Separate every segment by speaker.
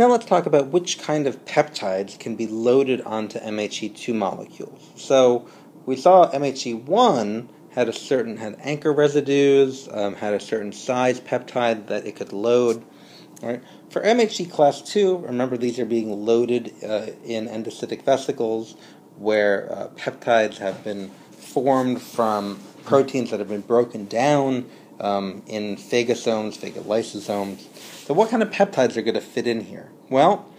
Speaker 1: Now let's talk about which kind of peptides can be loaded onto MHC II molecules. So we saw MHC I had anchor residues, had a certain size peptide that it could load. Right? For MHC class II, remember these are being loaded in endocytic vesicles where peptides have been formed from proteins that have been broken down in phagosomes, phagolysosomes. So what kind of peptides are going to fit in here? Well,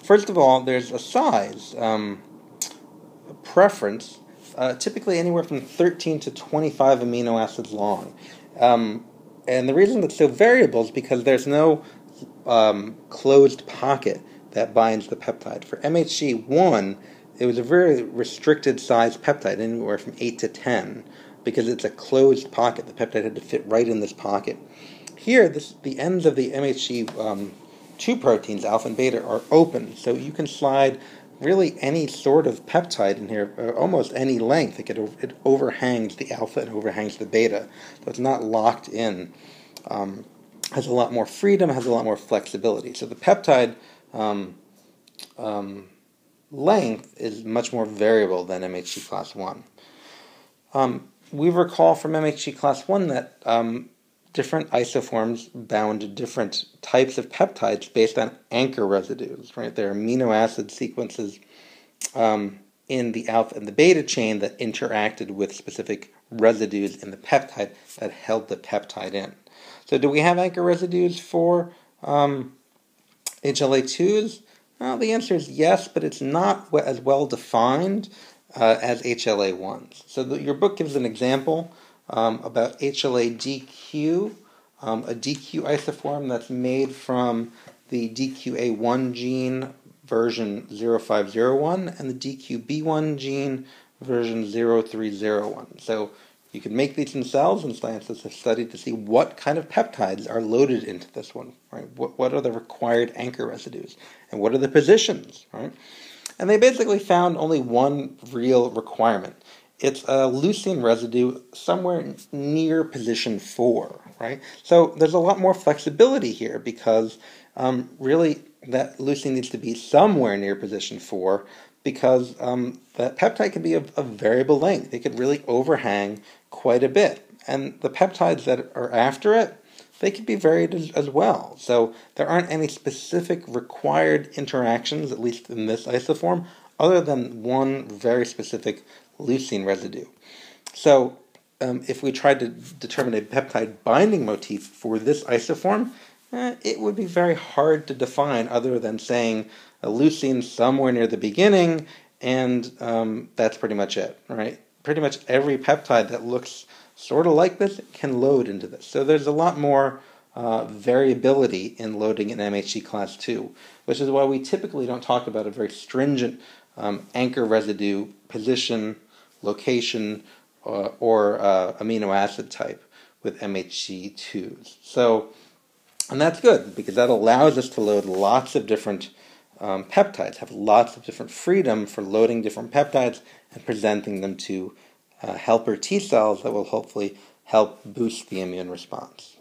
Speaker 1: first of all, there's a size preference, typically anywhere from 13 to 25 amino acids long. And the reason it's so variable is because there's no closed pocket that binds the peptide. For MHC I, it was a very restricted size peptide, anywhere from 8 to 10, because it's a closed pocket. The peptide had to fit right in this pocket. Here, the ends of the MHC II proteins, alpha and beta, are open, so you can slide really any sort of peptide in here, almost any length. It overhangs the alpha and overhangs the beta, so it's not locked in. Has a lot more freedom, has a lot more flexibility. So the peptide length is much more variable than MHC class I. We recall from MHC class I that different isoforms bound different types of peptides based on anchor residues. Right, there are amino acid sequences in the alpha and the beta chain that interacted with specific residues in the peptide that held the peptide in. So do we have anchor residues for HLA2s? Well, the answer is yes, but it's not as well defined as HLA1s. So your book gives an example about HLA-DQ, a DQ isoform that's made from the DQA1 gene version 0501 and the DQB1 gene version 0301. So you can make these in cells, and scientists have studied to see what kind of peptides are loaded into this one. Right? What are the required anchor residues, and what are the positions? Right? And they basically found only one real requirement. It's a leucine residue somewhere near position 4. Right? So there's a lot more flexibility here because really that leucine needs to be somewhere near position 4. Because that peptide can be of variable length. It could really overhang quite a bit. And the peptides that are after it, they could be varied as well. So there aren't any specific required interactions, at least in this isoform, other than one very specific leucine residue. So if we tried to determine a peptide binding motif for this isoform, it would be very hard to define other than saying a leucine somewhere near the beginning, and that's pretty much it, right? Pretty much every peptide that looks sort of like this can load into this. So there's a lot more variability in loading in MHC class II, which is why we typically don't talk about a very stringent anchor residue position, location, or amino acid type with MHC IIs. So, and that's good because that allows us to load lots of different peptides, have lots of different freedom for loading different peptides and presenting them to helper T cells that will hopefully help boost the immune response.